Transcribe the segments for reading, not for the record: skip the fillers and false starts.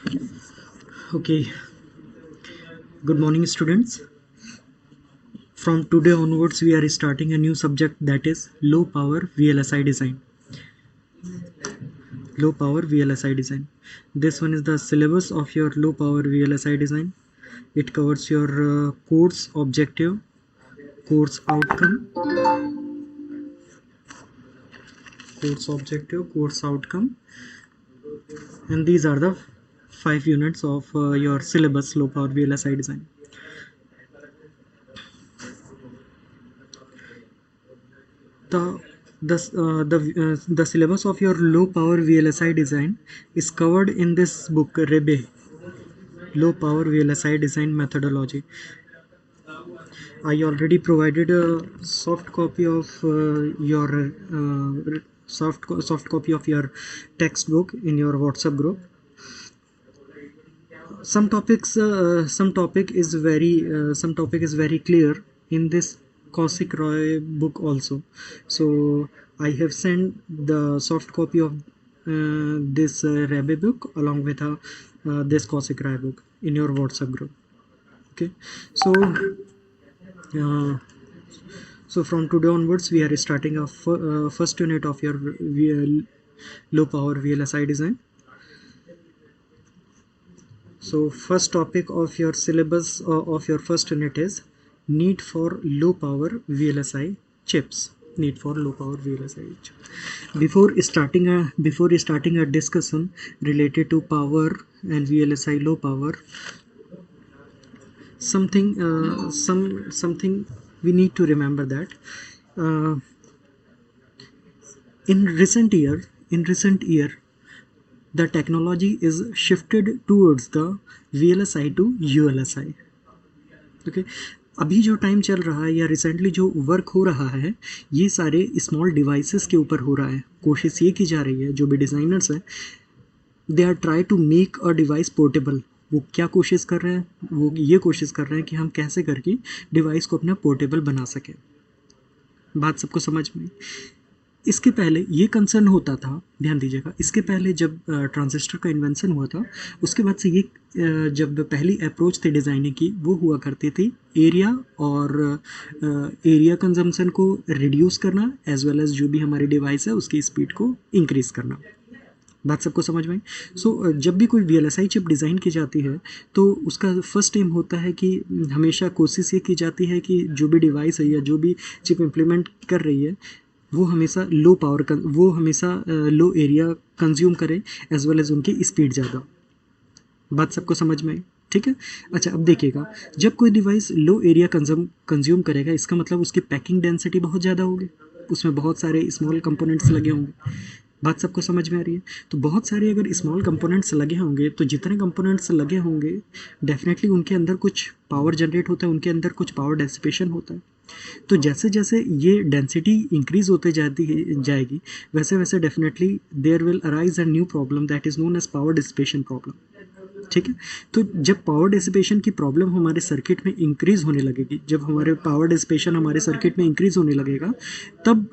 Okay, good morning, students. From today onwards, we are starting a new subject, that is low power VLSI design. Low power VLSI design. This one is the syllabus of your low power VLSI design. It covers your course objective, course outcome, course outcome, and these are the 5 units of your syllabus low power VLSI design. the the syllabus of your low power VLSI design is covered in this book, Rebe, Low Power VLSI Design Methodology. I already provided a soft copy of your soft copy of your textbook in your WhatsApp group. Some topic is very clear in this Kaushik Roy book also. So I have sent the soft copy of this Rabe book along with this Kaushik Roy book in your WhatsApp group. Okay, so uh, from today onwards we are starting a first unit of your low power VLSI design. So first topic of your syllabus of your first unit is need for low power VLSI chips. Need for low power VLSI chips. Before starting a discussion related to power and VLSI low power, something we need to remember that uh, in recent year the technology is shifted towards the VLSI to ULSI. Okay, अभी जो time चल रहा है या recently जो work हो रहा है ये सारे स्मॉल डिवाइसेस के ऊपर हो रहा है. कोशिश ये की जा रही है, जो भी डिज़ाइनर्स हैं they are try to make a device portable. वो क्या कोशिश कर रहे हैं, वो ये कोशिश कर रहे हैं कि हम कैसे करके डिवाइस को अपना पोर्टेबल बना सकें. बात सबको समझ में. इसके पहले ये कंसर्न होता था, ध्यान दीजिएगा, इसके पहले जब ट्रांजिस्टर का इन्वेंशन हुआ था उसके बाद से ये जब पहली अप्रोच थी डिज़ाइनिंग की वो हुआ करती थी एरिया और एरिया कंजम्पशन को रिड्यूस करना एज वेल एज जो भी हमारी डिवाइस है उसकी स्पीड को इंक्रीज़ करना. बात सबको समझ में आई. सो जब भी कोई VLSI चिप डिज़ाइन की जाती है तो उसका फर्स्ट एम होता है कि हमेशा कोशिश ये की जाती है कि जो भी डिवाइस है या जो भी चिप इम्प्लीमेंट कर रही है वो हमेशा लो एरिया कंज्यूम करे एज वेल एज उनकी स्पीड ज़्यादा. बात सबको समझ में आई, ठीक है. अच्छा, अब देखिएगा, जब कोई डिवाइस लो एरिया कंज्यूम करेगा इसका मतलब उसकी पैकिंग डेंसिटी बहुत ज़्यादा होगी, उसमें बहुत सारे स्मॉल कंपोनेंट्स लगे होंगे. बात सबको समझ में आ रही है. तो बहुत सारे अगर स्मॉल कंपोनेंट्स लगे होंगे तो जितने कंपोनेंट्स लगे होंगे डेफिनेटली उनके अंदर कुछ पावर जनरेट होता है, उनके अंदर कुछ पावर डेसिपेशन होता है. तो जैसे जैसे ये डेंसिटी इंक्रीज होते जाएगी वैसे वैसे definitely there will arise a new problem that is known as power dissipation problem. ठीक है. तो जब पावर डिसिपेशन की प्रॉब्लम हमारे सर्किट में इंक्रीज होने लगेगी, जब हमारे पावर डिसिपेशन हमारे सर्किट में इंक्रीज होने लगेगा तब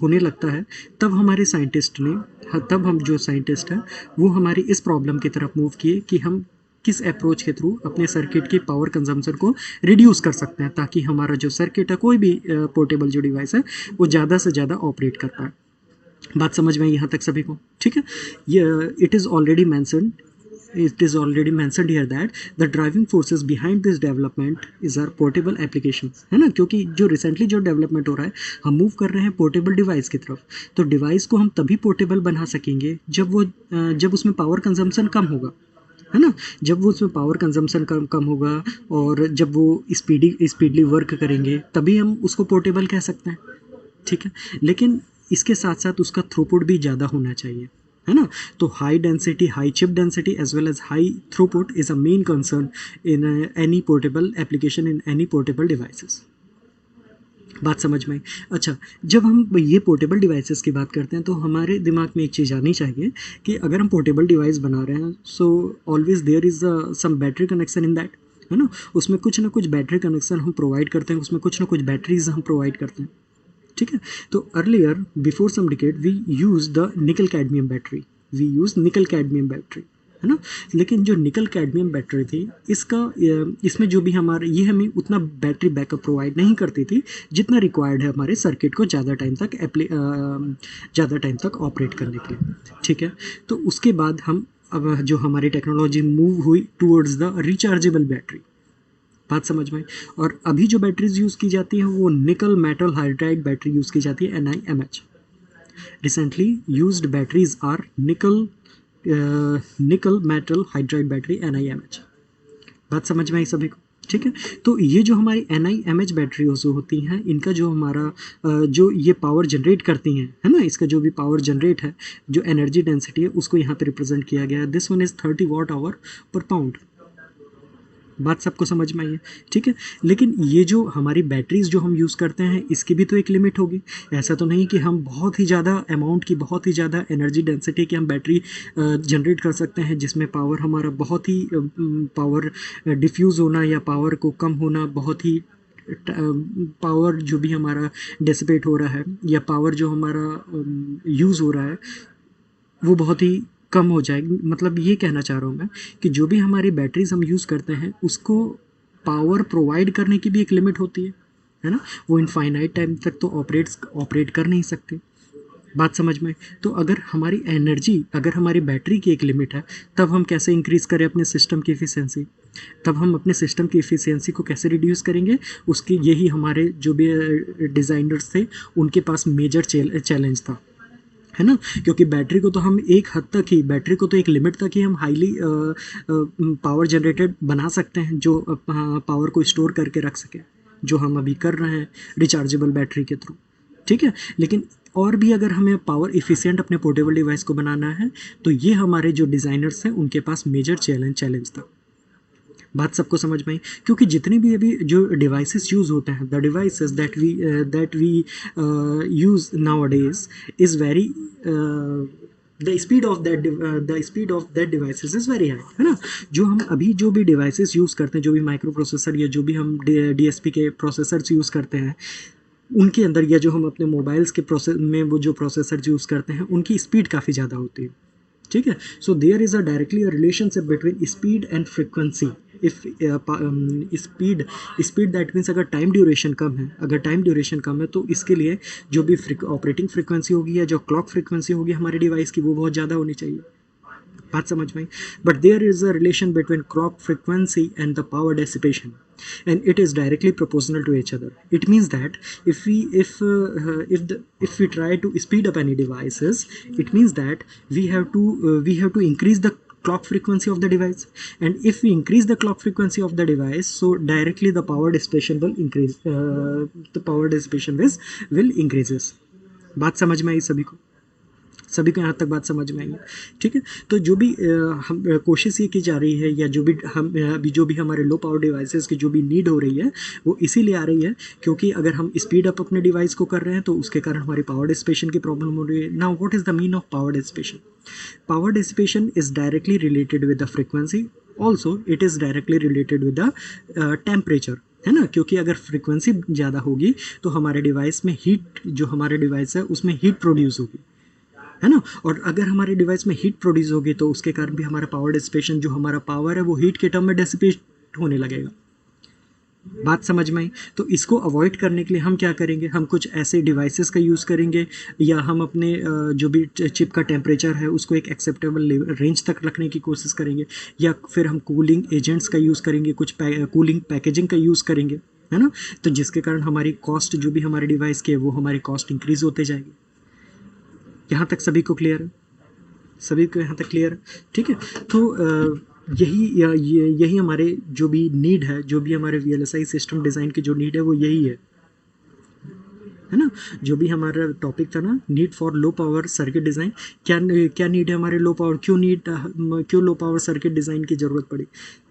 होने लगता है, तब हमारे साइंटिस्ट ने तब हम जो साइंटिस्ट हैं वो हमारी इस प्रॉब्लम की तरफ मूव किए कि हम किस अप्रोच के थ्रू अपने सर्किट की पावर कंजम्पशन को रिड्यूस कर सकते हैं ताकि हमारा जो सर्किट है, कोई भी पोर्टेबल जो डिवाइस है, वो ज़्यादा से ज़्यादा ऑपरेट कर पाए. बात समझ में यहाँ तक सभी को, ठीक है. ये it is already mentioned here that the driving forces behind this development is our portable applications, है ना. क्योंकि जो रिसेंटली जो डेवलपमेंट हो रहा है हम मूव कर रहे हैं पोर्टेबल डिवाइस की तरफ. तो डिवाइस को हम तभी पोर्टेबल बना सकेंगे जब उसमें पावर कंजम्पशन कम होगा, है ना. जब वो उसमें पावर कंजम्पशन कम होगा और जब वो स्पीडली वर्क करेंगे तभी हम उसको पोर्टेबल कह सकते हैं, ठीक है. लेकिन इसके साथ साथ उसका थ्रूपुट भी ज़्यादा होना चाहिए, है ना. तो high chip density as well as high throughput is a main concern in any portable application, in any portable devices. बात समझ में आई. अच्छा, जब हम ये पोर्टेबल डिवाइसेस की बात करते हैं तो हमारे दिमाग में एक चीज़ आनी चाहिए कि अगर हम पोर्टेबल डिवाइस बना रहे हैं so always there is some battery connection in that, है ना. उसमें कुछ ना कुछ बैटरी कनेक्शन हम प्रोवाइड करते हैं, उसमें कुछ ना कुछ बैटरीज हम प्रोवाइड करते हैं, ठीक है. तो earlier before some decade we use nickel cadmium battery. है ना। लेकिन जो निकल कैडमियम बैटरी थी इसका इसमें जो भी हमारे ये हमें उतना बैटरी बैकअप प्रोवाइड नहीं करती थी जितना रिक्वायर्ड है हमारे सर्किट को ज़्यादा टाइम तक ऑपरेट करने के लिए। ठीक है, तो उसके बाद हम अब जो हमारी टेक्नोलॉजी मूव हुई टूवर्ड्स द रिचार्जेबल बैटरी। बात समझ में आई। और अभी जो बैटरीज यूज़ की जाती हैं वो निकल मेटल हाइड्राइड बैटरी यूज़ की जाती है, NiMH। Recently used batteries are nickel metal hydride battery, NiMH। बात समझ में आई सभी को? ठीक है, तो ये जो हमारी NiMH बैटरी जो होती हैं इनका जो हमारा जो ये पावर जनरेट करती हैं, है ना, इसका जो भी पावर जनरेट है, जो एनर्जी डेंसिटी है उसको यहाँ पे रिप्रेजेंट किया गया है। This one is 30 watt hour per pound. बात सबको समझ में आई है? ठीक है, लेकिन ये जो हमारी बैटरीज जो हम यूज़ करते हैं इसकी भी तो एक लिमिट होगी। ऐसा तो नहीं कि हम बहुत ही ज़्यादा अमाउंट की, बहुत ही ज़्यादा एनर्जी डेंसिटी की हम बैटरी जनरेट कर सकते हैं जिसमें पावर हमारा बहुत ही पावर डिफ्यूज़ होना या पावर को कम होना, बहुत ही पावर जो भी हमारा डिसिपेट हो रहा है या पावर जो हमारा यूज़ हो रहा है वो बहुत ही कम हो जाएगी। मतलब ये कहना चाह रहा हूँ मैं कि जो भी हमारी बैटरीज हम यूज़ करते हैं उसको पावर प्रोवाइड करने की भी एक लिमिट होती है ना। वो इनफाइनाइट टाइम तक तो ऑपरेट कर नहीं सकते। बात समझ में? तो अगर हमारी एनर्जी, अगर हमारी बैटरी की एक लिमिट है तब हम कैसे इंक्रीज़ करें अपने सिस्टम की एफिशिएंसी, तब हम अपने सिस्टम की एफिशिएंसी को कैसे रिड्यूस करेंगे, उसकी यही हमारे जो भी डिज़ाइनर्स थे उनके पास मेजर चैलेंज था, है ना। क्योंकि बैटरी को तो हम एक हद तक ही, बैटरी को तो एक लिमिट तक ही हम हाईली पावर जनरेटेड बना सकते हैं जो पावर को स्टोर करके रख सके, जो हम अभी कर रहे हैं रिचार्जेबल बैटरी के थ्रू। ठीक है, लेकिन और भी अगर हमें पावर इफ़िशिएंट अपने पोर्टेबल डिवाइस को बनाना है तो ये हमारे जो डिज़ाइनर्स हैं उनके पास मेजर चैलेंज था। बात सबको समझ में आई? क्योंकि जितने भी अभी जो डिवाइसेस यूज़ होते हैं, the devices that we use nowadays is very the speed of that devices is very high, है ना। जो हम अभी जो भी डिवाइसेस यूज़ करते हैं, जो भी माइक्रो प्रोसेसर या जो भी हम DSP के प्रोसेसर्स यूज़ करते हैं उनके अंदर, या जो हम अपने मोबाइल्स के प्रोसेस में वो जो प्रोसेसर यूज़ करते हैं उनकी स्पीड काफ़ी ज़्यादा होती है। ठीक है, so there is a directly a relationship between speed and frequency. If speed that means अगर टाइम ड्यूरेशन कम है, अगर टाइम ड्यूरेशन कम है तो इसके लिए जो भी ऑपरेटिंग फ्रिक्वेंसी होगी या जो क्लॉक फ्रिक्वेंसी होगी हमारे डिवाइस की वो बहुत ज़्यादा होनी चाहिए। बात समझ में आई? But there is a relation between clock frequency and the power dissipation, and it is directly proportional to each other. It means that if we try to speed up any devices, it means that we have to increase the clock frequency of the device, and if we increase the clock frequency of the device, so directly the power dissipation will increase, the power dissipation will increases. बात समझ में आई सभी को? सभी को यहाँ तक बात समझ में आई है? ठीक है, तो जो भी हम कोशिश ये की जा रही है या जो भी हम अभी जो भी हमारे लो पावर डिवाइसेस की जो भी नीड हो रही है वो इसीलिए आ रही है क्योंकि अगर हम स्पीड अप अपने डिवाइस को कर रहे हैं तो उसके कारण हमारी पावर डिसिपेशन की प्रॉब्लम हो रही है। Now what is the mean of power dissipation? Power dissipation is directly related with the frequency, also it is directly related with the temperature, है ना। क्योंकि अगर फ्रिक्वेंसी ज़्यादा होगी तो हमारे डिवाइस में हीट, जो हमारे डिवाइस है उसमें हीट प्रोड्यूस होगी, है ना। और अगर हमारे डिवाइस में हीट प्रोड्यूस होगी तो उसके कारण भी हमारा पावर डिसिपेशन, जो हमारा पावर है वो हीट के टर्म में डिसिपेट होने लगेगा। बात समझ में आई? तो इसको अवॉइड करने के लिए हम क्या करेंगे, हम कुछ ऐसे डिवाइसेस का यूज़ करेंगे या हम अपने जो भी चिप का टेम्परेचर है उसको एक एक्सेप्टेबल रेंज तक रखने की कोशिश करेंगे, या फिर हम कूलिंग एजेंट्स का यूज़ करेंगे, कुछ कूलिंग पैकेजिंग का यूज़ करेंगे, है ना। तो जिसके कारण हमारी कॉस्ट, जो भी हमारे डिवाइस की है वो हमारी कॉस्ट इंक्रीज़ होते जाएगी। यहाँ तक सभी को क्लियर है? सभी को यहाँ तक क्लियर है? ठीक है, तो यही हमारे जो भी नीड है, जो भी हमारे VLSI सिस्टम डिज़ाइन की जो नीड है वो यही है ना। जो भी हमारा टॉपिक था ना, need for low power circuit design, क्या नीड है हमारे लो पावर, क्यों लो पावर सर्किट डिज़ाइन की ज़रूरत पड़ी।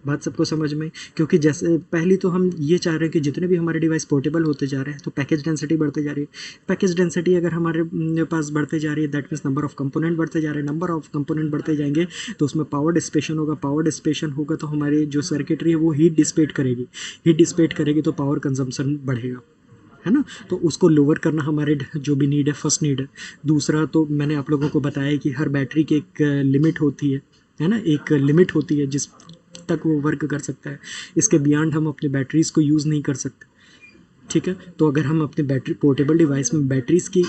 बात सबको समझ में? क्योंकि जैसे पहली तो हम ये चाह रहे हैं कि जितने भी हमारे डिवाइस पोर्टेबल होते जा रहे हैं तो पैकेज डेंसिटी बढ़ते जा रही है। पैकेज डेंसिटी अगर हमारे पास बढ़ते जा रही है, that means number of component बढ़ते जा रहे हैं। नंबर ऑफ कंपोनेंट बढ़ते जाएंगे तो उसमें पावर डिसिपेशन होगा। पावर डिसिपेशन होगा तो हमारी जो सर्किटरी है वो हीट डिसिपेट करेगी। हीट डिसिपेट करेगी तो पावर कंजम्पशन बढ़ेगा, है ना। तो उसको लोअर करना हमारे जो भी नीड है, फर्स्ट नीड है। दूसरा तो मैंने आप लोगों को बताया कि हर बैटरी की एक लिमिट होती है, है ना, एक लिमिट होती है जिस तक वो वर्क कर सकता है, इसके बियॉन्ड हम अपने बैटरीज़ को यूज़ नहीं कर सकते। ठीक है, तो अगर हम अपने बैटरी पोर्टेबल डिवाइस में बैटरीज़ की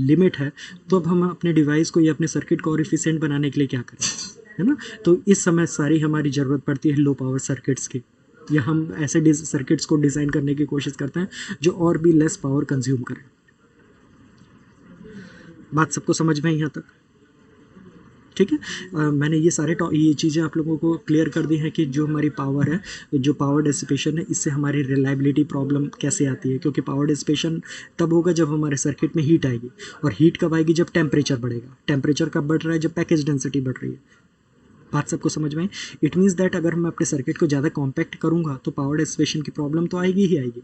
लिमिट है, तो अब हम अपने डिवाइस को या अपने सर्किट को और एफिशिएंट बनाने के लिए क्या करें, है ना। तो इस समय सारी हमारी ज़रूरत पड़ती है लो पावर सर्किट्स की, या हम ऐसे सर्किट्स को डिज़ाइन करने की कोशिश करते हैं जो और भी लेस पावर कंज्यूम करें। बात सबको समझ में आई यहाँ तक? ठीक है। मैंने ये सारे ये चीज़ें आप लोगों को क्लियर कर दी हैं कि जो हमारी पावर है, जो पावर डिसिपेशन है, इससे हमारी रिलायबिलिटी प्रॉब्लम कैसे आती है, क्योंकि पावर डिसिपेशन तब होगा जब हमारे सर्किट में हीट आएगी, और हीट कब आएगी, जब टेम्परेचर बढ़ेगा। टेम्परेचर कब बढ़ रहा है, जब पैकेज डेंसिटी बढ़ रही है। बात सबको समझ में आई? इट मीन्स दैट अगर मैं अपने सर्किट को ज़्यादा कॉम्पैक्ट करूँगा तो पावर डिसिपेशन की प्रॉब्लम तो आएगी ही आएगी,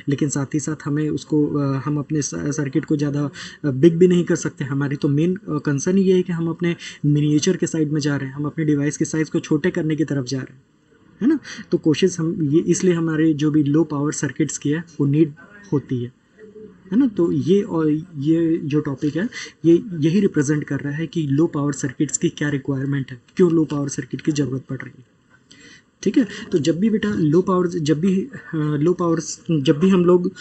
लेकिन साथ ही साथ हमें उसको हम अपने सर्किट को ज़्यादा बिग भी नहीं कर सकते। हमारी तो मेन कंसर्न ये है कि हम अपने मिनिएचर के साइड में जा रहे हैं, हम अपने डिवाइस के साइज़ को छोटे करने की तरफ जा रहे हैं, है ना। तो कोशिश हम ये इसलिए हमारे जो भी लो पावर सर्किट्स की है वो नीड होती है ना। तो ये, और ये जो टॉपिक है ये यही रिप्रेजेंट कर रहा है कि लो पावर सर्किट्स की क्या रिक्वायरमेंट है, क्यों लो पावर सर्किट की ज़रूरत पड़ रही है। ठीक है, तो जब भी बेटा लो पावर, जब भी हम लोग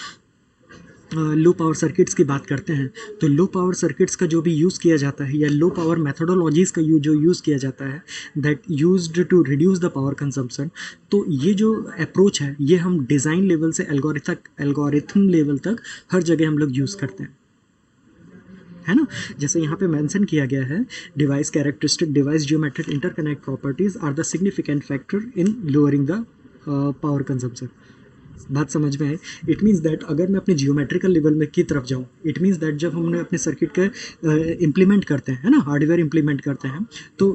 लो पावर सर्किट्स की बात करते हैं, तो लो पावर सर्किट्स का जो भी यूज़ किया जाता है, या लो पावर मेथोडोलॉजीज़ का जो यूज़ किया जाता है, that used to reduce the power consumption. तो ये जो अप्रोच है ये हम डिज़ाइन लेवल से एल्गोरिथम लेवल तक हर जगह हम लोग यूज़ करते हैं, है ना। जैसे यहाँ पे मेंशन किया गया है, device characteristic, device geometric interconnect properties are the significant factor in lowering the power consumption. बात समझ में आए? इट मीन्स दैट अगर मैं अपने जियोमेट्रिकल लेवल में की तरफ जाऊँ, इट मीन्स दैट जब हमने अपने सर्किट के इम्प्लीमेंट करते हैं, है ना, हार्डवेयर इम्प्लीमेंट करते हैं, तो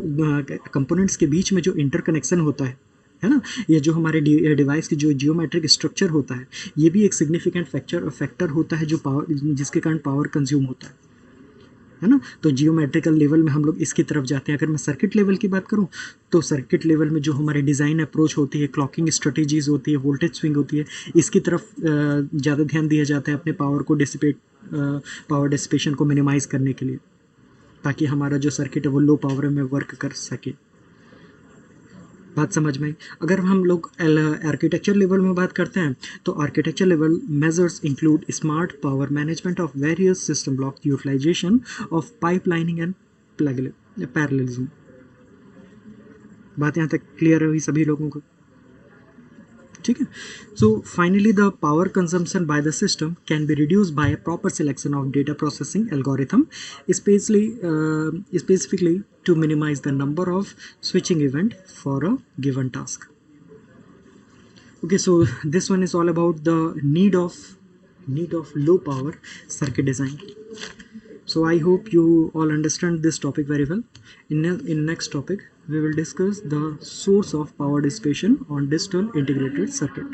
कंपोनेंट्स के बीच में जो इंटरकनेक्शन होता है ना, ये जो हमारे डिवाइस की जो जियोमेट्रिक स्ट्रक्चर होता है, ये भी एक सिग्निफिकेंट फैक्टर होता है जो पावर, जिसके कारण पावर कंज्यूम होता है ना। तो जियोमेट्रिकल लेवल में हम लोग इसकी तरफ जाते हैं। अगर मैं सर्किट लेवल की बात करूं, तो सर्किट लेवल में जो हमारी डिज़ाइन अप्रोच होती है, क्लॉकिंग स्ट्रेटेजीज होती है, वोल्टेज स्विंग होती है, इसकी तरफ ज़्यादा ध्यान दिया जाता है अपने पावर डिसिपेशन को मिनिमाइज़ करने के लिए, ताकि हमारा जो सर्किट है वो लो पावर में वर्क कर सके। बात समझ में? अगर हम लोग आर्किटेक्चर लेवल में बात करते हैं, तो architecture level measures include smart power management of various system block, utilization of pipelining and parallelism. बात यहाँ तक क्लियर हुई सभी लोगों को? ठीक है। So finally the power consumption by the system can be reduce by proper selection of data processing algorithm, specifically to minimize the number of switching event for a given task. Okay, so this one is all about the need of low power circuit design. So I hope you all understand this topic very well. In next topic we will discuss the source of power dissipation on digital integrated circuit.